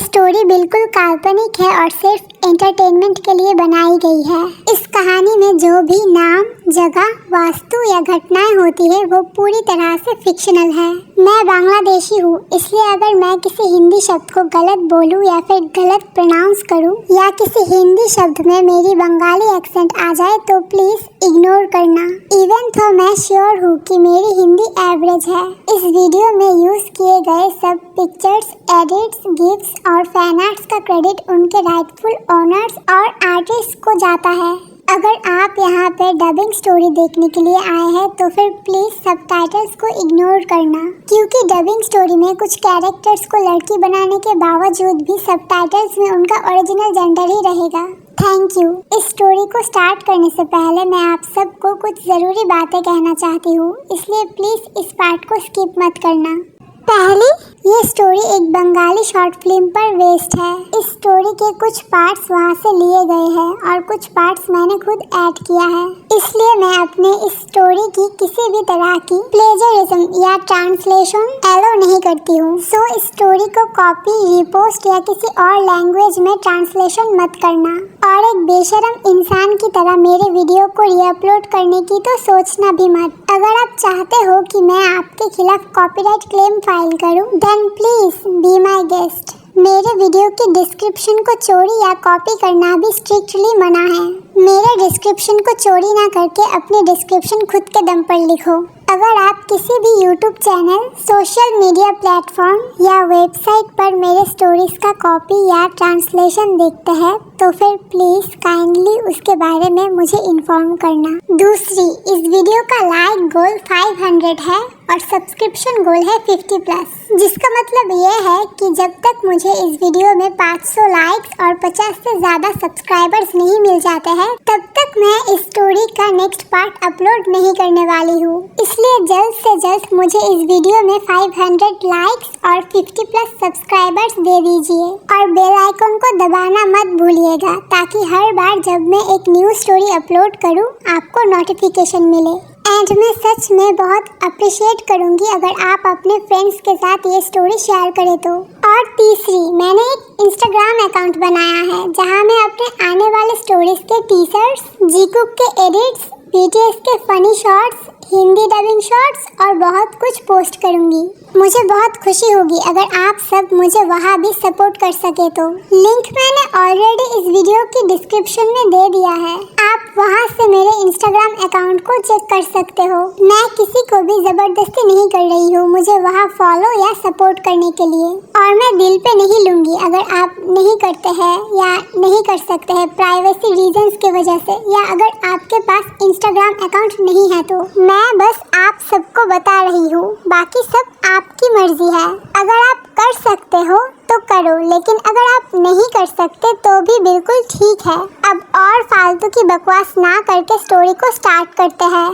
Story बिल्कुल काल्पनिक है और सिर्फ एंटरटेनमेंट के लिए बनाई गई है। इस कहानी में जो भी नाम, जगह, वास्तु या घटनाएं होती है वो पूरी तरह से फिक्शनल है। मैं बांग्लादेशी हूँ, इसलिए अगर मैं किसी हिंदी शब्द को गलत बोलूँ या फिर गलत प्रोनाउंस करूँ या किसी हिंदी शब्द में मेरी बंगाली एक्सेंट आ जाए तो प्लीज इग्नोर करना। इवन तो मैं श्योर हूँ कि मेरी हिंदी एवरेज है। इस वीडियो में यूज किए गए सब पिक्चर्स, एडिट्स, गिफ्स और फैन आर्ट्स का क्रेडिट उनके राइटफुल ओनर्स और आर्टिस्ट को जाता है। अगर आप यहाँ पे डबिंग स्टोरी देखने के लिए आए हैं तो फिर प्लीज सबटाइटल्स को इग्नोर करना, क्योंकि डबिंग स्टोरी में कुछ कैरेक्टर्स को लड़की बनाने के बावजूद भी सबटाइटल्स में उनका ओरिजिनल जेंडर ही रहेगा। Thank you. इस स्टोरी को स्टार्ट करने से पहले मैं आप सबको कुछ ज़रूरी बातें कहना चाहती हूँ, इसलिए प्लीज़ इस पार्ट को स्किप मत करना। पहली, ये स्टोरी एक बंगाली शॉर्ट फिल्म पर बेस्ड है। इस स्टोरी के कुछ पार्ट्स वहाँ से लिए गए हैं और कुछ पार्ट्स मैंने खुद ऐड किया है, इसलिए मैं अपने इस स्टोरी की किसी भी तरह की प्लेजरिज्म या ट्रांसलेशन एलो नहीं करती हूँ। सो इस स्टोरी को कॉपी, रीपोस्ट या किसी और लैंग्वेज में ट्रांसलेशन मत करना और एक बेशरम इंसान की तरह मेरे वीडियो को रीअपलोड करने की तो सोचना भी मत। अगर आप चाहते हो कि मैं आपके खिलाफ कॉपीराइट क्लेम फाइल करूं, then please be my guest. मेरे वीडियो की डिस्क्रिप्शन को चोरी या कॉपी करना भी स्ट्रिक्टली मना है। मेरे डिस्क्रिप्शन को चोरी ना करके अपनी डिस्क्रिप्शन खुद के दम पर लिखो। अगर आप किसी भी YouTube channel, social media platform या वेबसाइट पर मेरे स्टोरीज का कॉपी या ट्रांसलेशन देखते हैं तो फिर प्लीज काइंडली उसके बारे में मुझे इन्फॉर्म करना। दूसरी, इस वीडियो का लाइक गोल 500 है और सब्सक्रिप्शन गोल है 50+, जिसका मतलब ये है कि जब तक मुझे इस वीडियो में 500 लाइक्स और 50 से ज़्यादा सब्सक्राइबर्स नहीं मिल जाते हैं तब तक मैं इस स्टोरी का नेक्स्ट पार्ट अपलोड नहीं करने वाली हूँ। इसलिए जल्द से जल्द मुझे इस वीडियो में 500 लाइक्स और 50+ सब्सक्राइबर्स दे दीजिए और बेल आइकन को दबाना मत भूलिएगा, ताकि हर बार जब मैं एक न्यू स्टोरी अपलोड करूँ आपको नोटिफिकेशन मिले। एंड मैं सच में बहुत अप्रिशिएट करूंगी अगर आप अपने फ्रेंड्स के साथ ये स्टोरी शेयर करें तो। और तीसरी, मैंने एक इंस्टाग्राम अकाउंट बनाया है जहां मैं अपने आने वाले स्टोरीज के टीजर्स, जीकुक के एडिट्स, BTS के funny shorts, Hindi dubbing shorts और बहुत कुछ पोस्ट करूंगी। मुझे बहुत खुशी होगी अगर आप सब मुझे वहाँ भी सपोर्ट कर सके तो। लिंक मैंने ऑलरेडी इस वीडियो की डिस्क्रिप्शन में दे दिया है, आप वहाँ से मेरे इंस्टाग्राम अकाउंट को चेक कर सकते हो। मैं किसी को भी जबरदस्ती नहीं कर रही हूँ मुझे वहाँ फॉलो या सपोर्ट करने के लिए, और मैं दिल पे नहीं लूँगी अगर आप नहीं करते हैं या नहीं कर सकते हैं प्राइवेसी रीजंस की वजह से, या अगर आपके पास इंस्टाग्राम अकाउंट नहीं है तो। मैं बस आप सबको बता रही हूँ, बाकी सब आपकी मर्जी है। अगर आप कर सकते हो तो करो, लेकिन अगर आप नहीं कर सकते तो भी बिल्कुल ठीक है। अब और फालतू की बकवास ना करके स्टोरी को स्टार्ट करते हैं।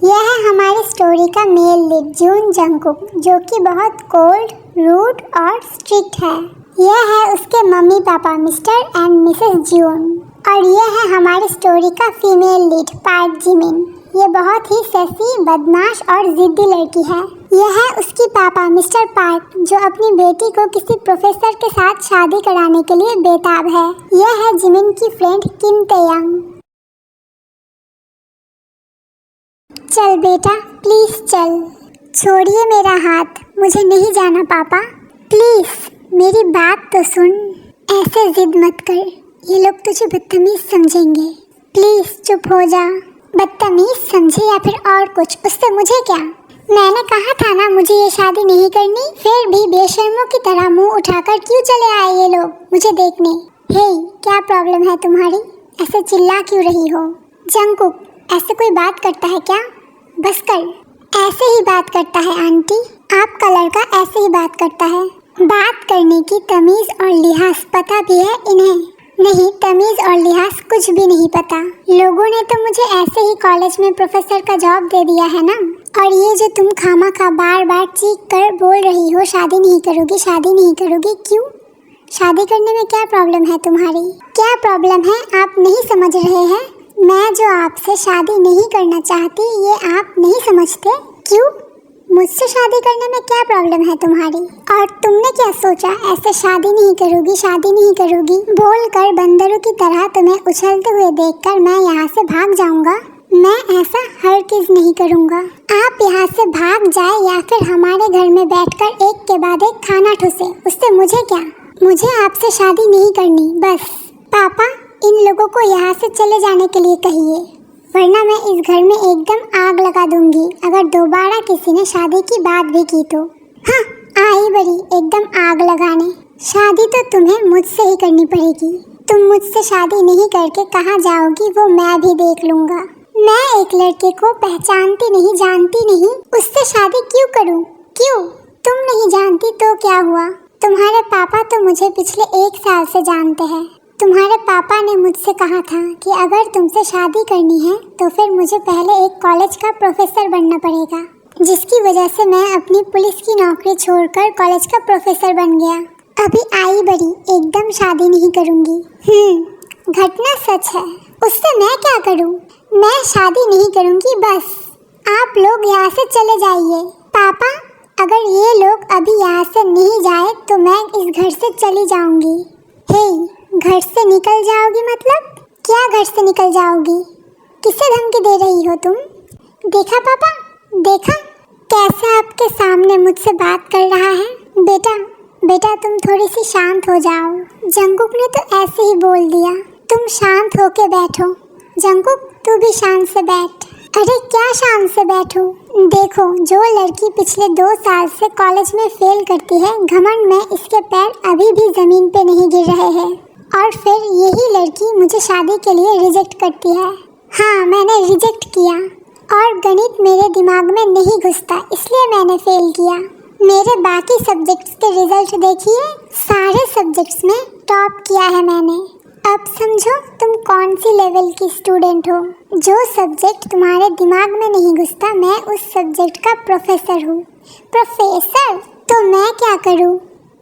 यह है हमारी स्टोरी का मेल लीड जून जंगकुक, जो कि बहुत कोल्ड, रूड और स्ट्रिक्ट है। यह है उसके mummy papa mister and Mrs जून, और यह है हमारी स्टोरी का फीमेल लीड पार्क जिमिन। ये बहुत ही सेसी, बदमाश और जिद्दी लड़की है। यह है उसकी पापा मिस्टर पार्क, जो अपनी बेटी को किसी प्रोफेसर के साथ शादी कराने के लिए बेताब है। यह है जिमिन की फ्रेंड किम तेयंग। चल बेटा, प्लीज चल। छोड़िए मेरा हाथ, मुझे नहीं जाना पापा। प्लीज मेरी बात तो सुन, ऐसे जिद मत कर, ये लोग तुझे बदतमीज समझेंगे। प्लीज चुप हो जा। बदतमीज समझे या फिर और कुछ, उससे मुझे क्या? मैंने कहा था ना मुझे ये शादी नहीं करनी, फिर भी बेशर्मों की तरह मुंह उठाकर क्यों चले आए ये लोग मुझे देखने। हे, क्या प्रॉब्लम है तुम्हारी? ऐसे चिल्ला क्यों रही हो? जंगकुक, ऐसे कोई बात करता है क्या? बस कर। ऐसे ही बात करता है आंटी, आपका लड़का ऐसे ही बात करता है। बात करने की तमीज और लिहाज पता भी है इन्हें? नहीं, तमीज और लिहाज कुछ भी नहीं पता। लोगों ने तो मुझे ऐसे ही कॉलेज में प्रोफेसर का जॉब दे दिया है ना। और ये जो तुम खामा बार बार चीख कर बोल रही हो शादी नहीं करोगी, शादी नहीं करोगी, क्यों? शादी करने में क्या प्रॉब्लम है तुम्हारी? क्या प्रॉब्लम है आप नहीं समझ रहे हैं? मैं जो आपसे शादी नहीं करना चाहती ये आप नहीं समझते? क्यों? मुझसे शादी करने में क्या प्रॉब्लम है तुम्हारी? और तुमने क्या सोचा ऐसे शादी नहीं करोगी बोलकर बंदरों की तरह तुम्हें उछलते हुए देखकर मैं यहाँ से भाग जाऊंगा? मैं ऐसा हरगिज़ नहीं करूंगा। आप यहाँ से भाग जाए या फिर हमारे घर में बैठकर एक के बाद एक खाना ठुसे, उससे मुझे क्या? मुझे आपसे शादी नहीं करनी बस। पापा, इन लोगों को यहाँ से चले जाने के लिए कहिए, वरना मैं इस घर में एकदम आग लगा दूंगी अगर दोबारा किसी ने शादी की बात भी की तो। हाँ, आई बड़ी एकदम आग लगाने। शादी तो तुम्हें मुझसे ही करनी पड़ेगी। तुम मुझसे शादी नहीं करके कहाँ जाओगी वो मैं भी देख लूंगा। मैं एक लड़के को पहचानती नहीं, जानती नहीं, उससे शादी क्यों करूं? क्यों? तुम नहीं जानती तो क्या हुआ? तुम्हारे पापा तो मुझे पिछले 1 साल से जानते हैं। तुम्हारे पापा ने मुझसे कहा था कि अगर तुमसे शादी करनी है तो फिर मुझे पहले एक कॉलेज का प्रोफेसर बनना पड़ेगा, जिसकी वजह से मैं अपनी पुलिस की नौकरी छोड़कर कॉलेज का प्रोफेसर बन गया। अभी आई बड़ी एकदम शादी नहीं करूंगी। घटना सच है, उससे मैं क्या करूं? मैं शादी नहीं करूंगी बस। आप लोग यहाँ से चले जाइए। पापा, अगर ये लोग अभी यहाँ से नहीं जाए तो मैं इस घर से चली जाऊंगी। हे, घर से निकल जाओगी मतलब? क्या घर से निकल जाओगी? किसे धमकी दे रही हो तुम? देखा पापा, देखा कैसे आपके सामने मुझसे बात कर रहा है? बेटा तुम थोड़ी सी शांत हो जाओ। जंगकुक ने तो ऐसे ही बोल दिया। तुम शांत होके बैठो। जंगकुक, तू भी शांत से बैठ। अरे क्या शांत से बैठूं? देखो, जो लड़की पिछले 2 साल से कॉलेज में फेल करती है, घमंड में इसके पैर अभी भी जमीन पे नहीं गिर रहे हैं, और फिर यही लड़की मुझे शादी के लिए रिजेक्ट करती है। हाँ, मैंने रिजेक्ट किया, और गणित मेरे दिमाग में नहीं घुसता, इसलिए मैंने फेल किया। मेरे बाकी सब्जेक्ट्स के रिजल्ट देखिए, सारे सब्जेक्ट्स में टॉप किया है मैंने। अब समझो तुम कौन सी लेवल की स्टूडेंट हो। जो सब्जेक्ट तुम्हारे दिमाग में नहीं घुसता, मैं उस सब्जेक्ट का प्रोफेसर हूँ। प्रोफेसर? तो मैं क्या करूँ?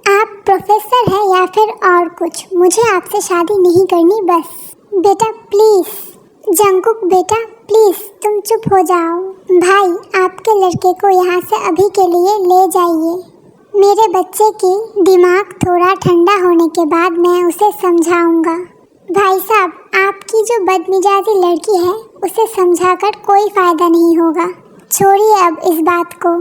आप प्रोफेसर हैं या फिर और कुछ? मुझे आपसे शादी नहीं करनी बस। बेटा प्लीज़, जंगकुक बेटा प्लीज़ तुम चुप हो जाओ। भाई, आपके लड़के को यहाँ से अभी के लिए ले जाइए। मेरे बच्चे की दिमाग थोड़ा ठंडा होने के बाद मैं उसे समझाऊंगा। भाई साहब, आपकी जो बदमिजाजी लड़की है उसे समझाकर कोई फ़ायदा नहीं होगा। छोड़िए अब इस बात को।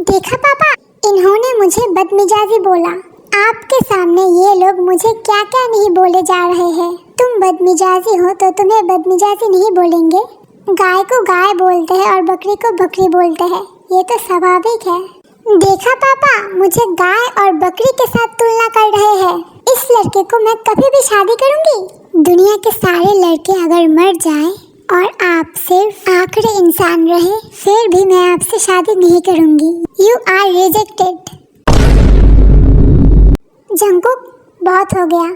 देखा पापा, इन्होंने मुझे बदमिजाजी बोला। आपके सामने ये लोग मुझे क्या क्या नहीं बोले जा रहे हैं। तुम बदमिजाजी हो तो तुम्हें बदमिजाजी नहीं बोलेंगे? गाय को गाय बोलते हैं और बकरी को बकरी बोलते हैं, ये तो स्वाभाविक है। देखा पापा, मुझे गाय और बकरी के साथ तुलना कर रहे हैं। इस लड़के को मैं कभी भी शादी करूंगी? दुनिया के सारे लड़के अगर मर जाएं और आप सिर्फ आखिरी इंसान रहे, फिर भी मैं आपसे शादी नहीं करूंगी। You are rejected. जंगकुक, बहुत हो गया,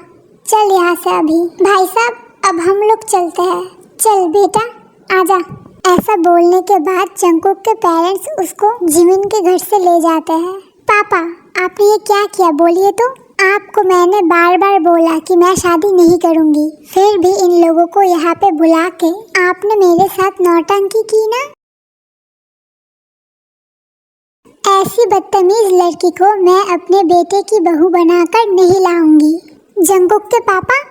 चल यहाँ से अभी। भाई साहब, अब हम लोग चलते हैं। चल बेटा, आजा। ऐसा बोलने के बाद जंगकुक के पेरेंट्स उसको जिमिन के घर से ले जाते हैं। पापा, आपने ये क्या किया? बोलिए तो। आपको मैंने बार बार बोला कि मैं शादी नहीं करूंगी, फिर भी इन लोगों को यहाँ पे बुला के आपने मेरे साथ नौटंकी की ना। ऐसी बदतमीज लड़की को मैं अपने बेटे की बहू बनाकर नहीं लाऊंगी। जंगकुक के पापा,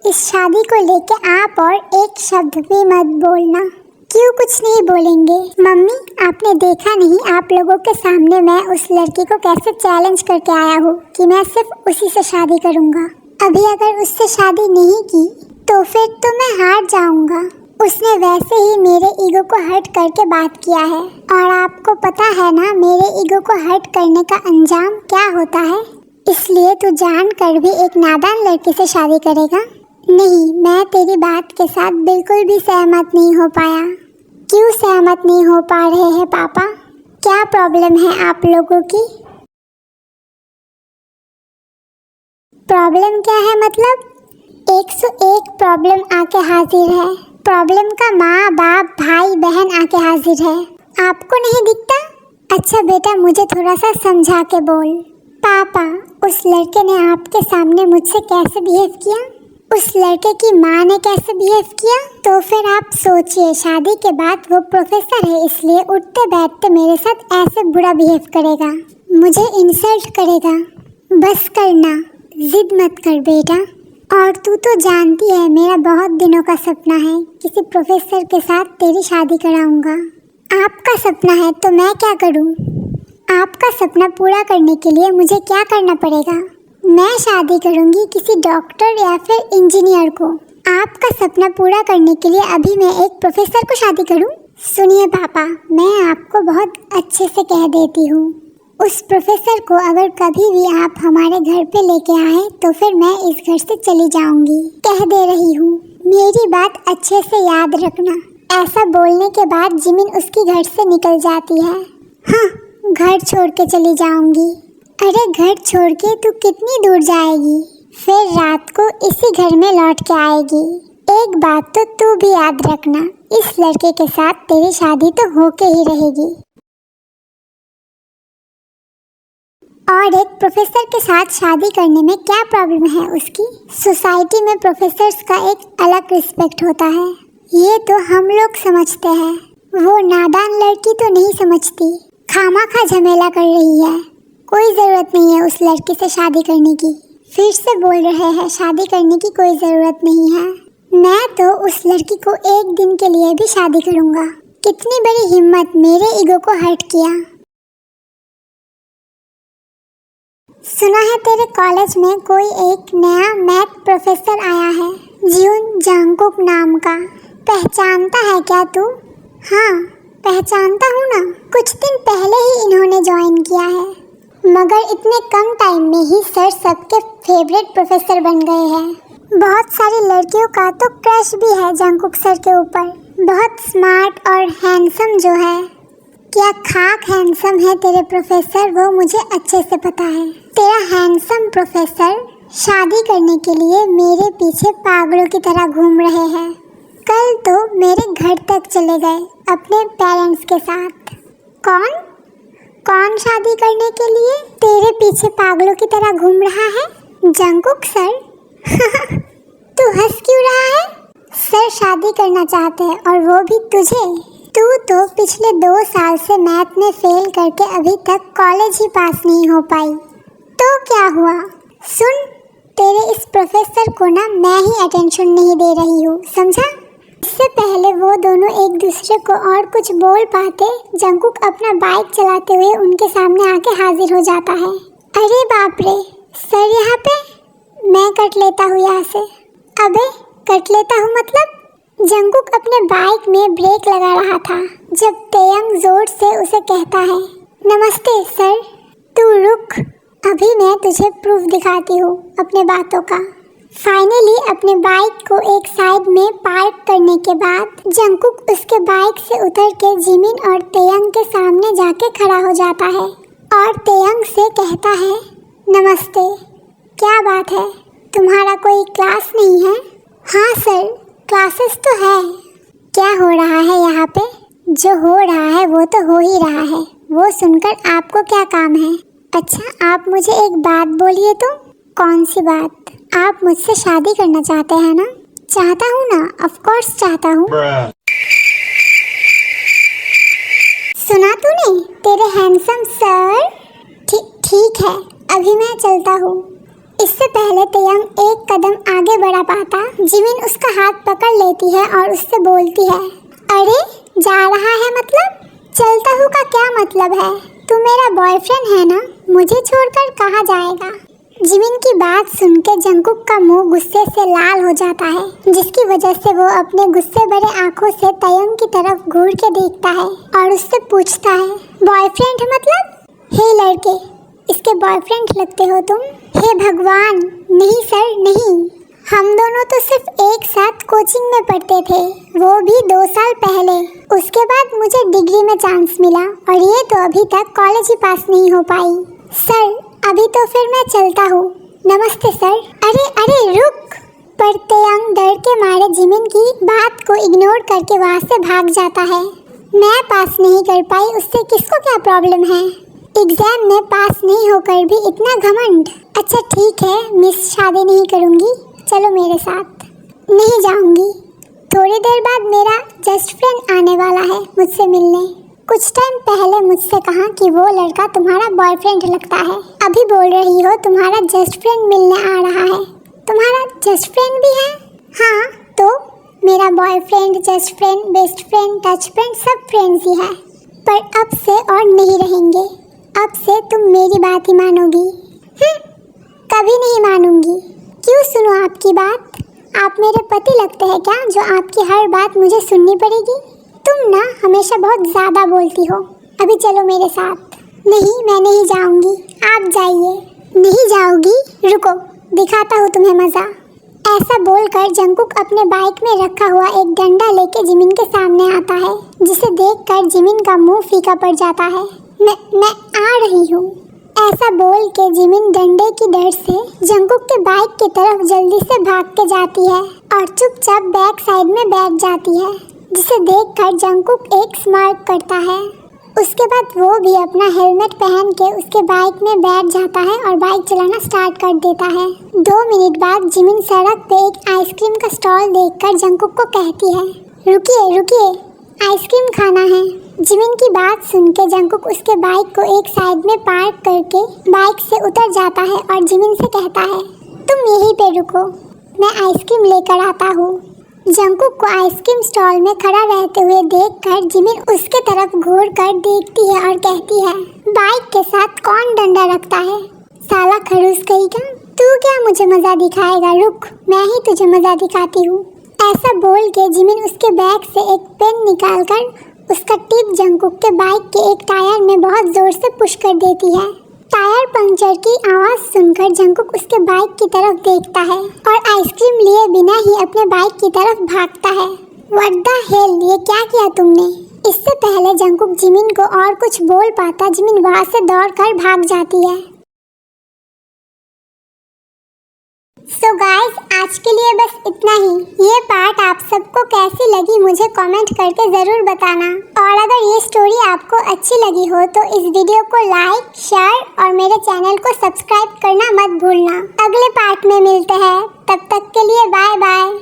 इस शादी को लेके आप और एक शब्द भी मत बोलना। क्यों कुछ नहीं बोलेंगे? मम्मी, आपने देखा नहीं आप लोगों के सामने मैं उस लड़की को कैसे चैलेंज करके आया हूँ कि मैं सिर्फ उसी से शादी करूँगा। अभी अगर उससे शादी नहीं की तो फिर तो मैं हार जाऊँगा। उसने वैसे ही मेरे ईगो को हर्ट करके बात किया है, और आपको पता है ना मेरे ईगो को हर्ट करने का अंजाम क्या होता है। इसलिए तू जान कर भी एक नादान लड़की से शादी करेगा? नहीं, मैं तेरी बात के साथ बिल्कुल भी सहमत नहीं हो पाया। क्यों सहमत नहीं हो पा रहे हैं पापा? क्या प्रॉब्लम है आप लोगों की? प्रॉब्लम क्या है मतलब? 101 प्रॉब्लम आके हाजिर है। प्रॉब्लम का माँ बाप भाई बहन आके हाजिर है। आपको नहीं दिखता? अच्छा बेटा, मुझे थोड़ा सा समझा के बोल। पापा, उस लड़के ने आपके सामने मुझसे कैसे बिहेव किया? उस लड़के की माँ ने कैसे बिहेव किया, तो फिर आप सोचिए शादी के बाद वो प्रोफेसर है इसलिए उठते बैठते मेरे साथ ऐसे बुरा बिहेव करेगा, मुझे इंसल्ट करेगा। बस करना, जिद मत कर बेटा। और तू तो जानती है मेरा बहुत दिनों का सपना है किसी प्रोफेसर के साथ तेरी शादी कराऊंगा। आपका सपना है तो मैं क्या करूं? आपका सपना पूरा करने के लिए मुझे क्या करना पड़ेगा? मैं शादी करूंगी किसी डॉक्टर या फिर इंजीनियर को। आपका सपना पूरा करने के लिए अभी मैं एक प्रोफेसर को शादी करूं? सुनिए पापा, मैं आपको बहुत अच्छे से कह देती हूँ, उस प्रोफेसर को अगर कभी भी आप हमारे घर पे लेके आए तो फिर मैं इस घर से चली जाऊंगी। कह दे रही हूँ, मेरी बात अच्छे से याद रखना। ऐसा बोलने के बाद जिमिन उसकी घर से निकल जाती है। हाँ, घर छोड़ के चली जाऊंगी। अरे घर छोड़ के तू कितनी दूर जाएगी? फिर रात को इसी घर में लौट के आएगी। एक बात तो तू भी याद रखना, इस लड़के के साथ तेरी शादी तो होके ही रहेगी। और एक प्रोफेसर के साथ शादी करने में क्या प्रॉब्लम है उसकी? सोसाइटी में प्रोफेसर्स का एक अलग रिस्पेक्ट होता है, ये तो हम लोग समझते हैं, वो नादान लड़की तो नहीं समझती। खामाखा झमेला कर रही है, कोई ज़रूरत नहीं है उस लड़की से शादी करने की। फिर से बोल रहे हैं शादी करने की कोई ज़रूरत नहीं है। मैं तो उस लड़की को एक दिन के लिए भी शादी करूँगा। कितनी बड़ी हिम्मत, मेरे ईगो को हर्ट किया। सुना है तेरे कॉलेज में कोई एक नया मैथ प्रोफेसर आया है, जियोन जंगकुक नाम का। पहचानता है क्या तू? हाँ पहचानता हूँ ना, कुछ दिन पहले ही इन्होंने ज्वाइन किया है, मगर इतने कम टाइम में ही सर सबके फेवरेट प्रोफेसर बन गए हैं। बहुत सारी लड़कियों का तो क्रश भी है जंगकुक सर के ऊपर। बहुत स्मार्ट और हैंडसम जो है। क्या खाक हैंडसम है तेरे प्रोफेसर, वो मुझे अच्छे से पता है। तेरा हैंडसम प्रोफेसर शादी करने के लिए मेरे पीछे पागलों की तरह घूम रहे हैं। कल तो मेरे घर तक चले गए अपने पेरेंट्स के साथ। कौन शादी करने के लिए तेरे पीछे पागलों की तरह घूम रहा है? Jungkook sir? तू हंस क्यों रहा है? सर शादी करना चाहते हैं और वो भी तुझे। तू तो पिछले 2 साल से मैथ में फेल करके अभी तक कॉलेज ही पास नहीं हो पाई, तो क्या हुआ? सुन, तेरे इस प्रोफेसर को ना मैं ही अटेंशन नहीं दे रही हूँ, समझा? इससे पहले वो दोनों एक दूसरे को और कुछ बोल पाते, जंगकुक अपना बाइक चलाते हुए उनके सामने आके हाजिर हो जाता है। अरे बाप रे, सर यहाँ पे? मैं कट लेता हूँ यहाँ से। अबे कट लेता हूँ मतलब? जंगकुक अपने बाइक में ब्रेक लगा रहा था जब तेयंग जोर से उसे कहता है, नमस्ते सर। तू रुक, अभी मैं तुझे प्रूफ दिखाती हूँ अपने बातों का। फाइनली अपने बाइक को एक साइड में पार्क करने के बाद जंगकुक उसके बाइक से उतर के जिमिन और तेयंग के सामने जाके खड़ा हो जाता है और तेयंग से कहता है, नमस्ते, क्या बात है, तुम्हारा कोई क्लास नहीं है? हाँ सर, क्लासेस तो है। क्या हो रहा है यहाँ पे? जो हो रहा है वो तो हो ही रहा है, वो सुनकर आपको क्या काम है? अच्छा आप मुझे एक बात बोलिए तो। कौन सी बात? आप मुझसे शादी करना चाहते हैं ना? चाहता हूँ ना, ऑफ कोर्स चाहता हूँ। सुना तूने तेरे हैंडसम सर? ठीक है, अभी मैं चलता हूँ। इससे पहले तेयंग एक कदम आगे बढ़ा पाता, जिमिन उसका हाथ पकड़ लेती है और उससे बोलती है, अरे जा रहा है मतलब? चलता हूँ का क्या मतलब है? तू मेरा बॉयफ्रेंड है ना, मुझे छोड़कर कहाँ जाएगा? जिमिन की बात सुनकर जंगकुक का मुंह गुस्से से लाल हो जाता है, जिसकी वजह से वो अपने गुस्से भरे आंखों से तेयंग की तरफ घूर के देखता है और उससे पूछता है, बॉयफ्रेंड मतलब? हे लड़के, इसके बॉयफ्रेंड लगते हो तुम? हे भगवान, नहीं सर नहीं, हम दोनों तो सिर्फ एक साथ कोचिंग में पढ़ते थे, वो भी 2 साल पहले। उसके बाद मुझे डिग्री में चांस मिला और ये तो अभी तक कॉलेज ही पास नहीं हो पाई। सर अभी तो फिर मैं चलता हूँ, नमस्ते सर। अरे रुक। पर तेयंग डर के मारे जिमिन की बात को इग्नोर करके वहाँ से भाग जाता है। मैं पास नहीं कर पाई उससे किसको क्या प्रॉब्लम है? एग्जाम में पास नहीं होकर भी इतना घमंड। अच्छा ठीक है, मिस शादी नहीं करूँगी, चलो मेरे साथ। नहीं जाऊंगी। थोड़ी देर बाद मेरा जस्ट फ्रेंड आने वाला है मुझसे मिलने। कुछ टाइम पहले मुझसे कहा कि वो लड़का तुम्हारा बॉयफ्रेंड लगता है। अभी बोल रही हो तुम्हारा जस्ट फ्रेंड मिलने आ रहा है। तुम्हारा जस्ट फ्रेंड भी है? हाँ, तो मेरा boyfriend, just friend, best friend, touch friend सब फ्रेंड्स ही है। पर अब से और नहीं रहेंगे। अब से तुम मेरी बात ही मानोगी। कभी नहीं मानूंगी। क्यों सुनो आपकी बात? आप मेरे पति लगते हैं क्या जो आपकी हर बात मुझे सुननी पड़ेगी? तुम ना हमेशा बहुत ज़्यादा बोलती हो। अभी चलो मेरे साथ। नहीं, मैं नहीं जाऊंगी। आप जाइए। नहीं जाओगी? रुको, दिखाता हूँ तुम्हें मज़ा। ऐसा बोलकर जंकुक अपने बाइक में रखा हुआ एक डंडा लेके जिमिन के सामने आता है, जिसे देखकर जिमिन का मुंह फीका पड़ जाता है। मैं आ रही हूँ। ऐसा बोल के जिमिन डंडे की डर से जंकुक के बाइक की तरफ जल्दी से भाग के जाती है और चुपचाप बैक साइड में बैठ जाती है, जिसे देखकर जंकुक एक स्माइल करता है। उसके बाद वो भी अपना हेलमेट पहन के उसके बाइक में बैठ जाता है और बाइक चलाना स्टार्ट कर देता है। 2 मिनट बाद जिमिन सड़क पे एक आइसक्रीम का स्टॉल देखकर जंकुक को कहती है, रुकिए रुकिए, आइसक्रीम खाना है। जिमिन की बात सुन के जंकुक उसके बाइक को एक साइड में पार्क करके बाइक से उतर जाता है और जिमिन से कहता है, तुम यहीं पे रुको, मैं आइसक्रीम लेकर आता हूँ। जंकुक को आइसक्रीम स्टॉल में खड़ा रहते हुए देखकर जिमिन उसके तरफ घूर कर देखती है और कहती है, बाइक के साथ कौन डंडा रखता है? साला खड़ूस कहेगा, तू क्या मुझे मजा दिखाएगा? रुक, मैं ही तुझे मजा दिखाती हूँ। ऐसा बोल के जिमिन उसके बैग से एक पेन निकालकर उसका टिप जंकुक के बाइक के एक टायर में बहुत जोर से पुश कर देती है। टायर पंक्चर की आवाज सुनकर जंकुक उसके बाइक की तरफ देखता है और आइसक्रीम लिए बिना ही अपने बाइक की तरफ भागता है। व्हाट द हेल, ये क्या किया तुमने? इससे पहले जंकुक जिमिन को और कुछ बोल पाता, जिमिन वहां से दौड़कर भाग जाती है। सो गाइस, आज के लिए बस इतना ही। ये पार्ट आप सबको कैसी लगी मुझे कमेंट करके ज़रूर बताना। और अगर ये स्टोरी आपको अच्छी लगी हो तो इस वीडियो को लाइक, शेयर और मेरे चैनल को सब्सक्राइब करना मत भूलना। अगले पार्ट में मिलते हैं, तब तक के लिए बाय बाय।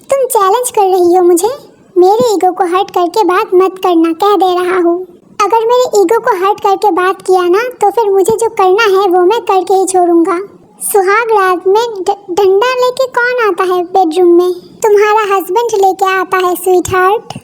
तुम चैलेंज कर रही हो मुझे? मेरे ईगो को हर्ट करके बात मत करना, कह दे रहा हूँ। अगर मेरे ईगो को हर्ट करके बात किया ना तो फिर मुझे जो करना है वो मैं करके ही छोड़ूंगा। सुहाग रात में डंडा लेके कौन आता है बेडरूम में? तुम्हारा हस्बैंड लेके आता है स्वीट हार्ट।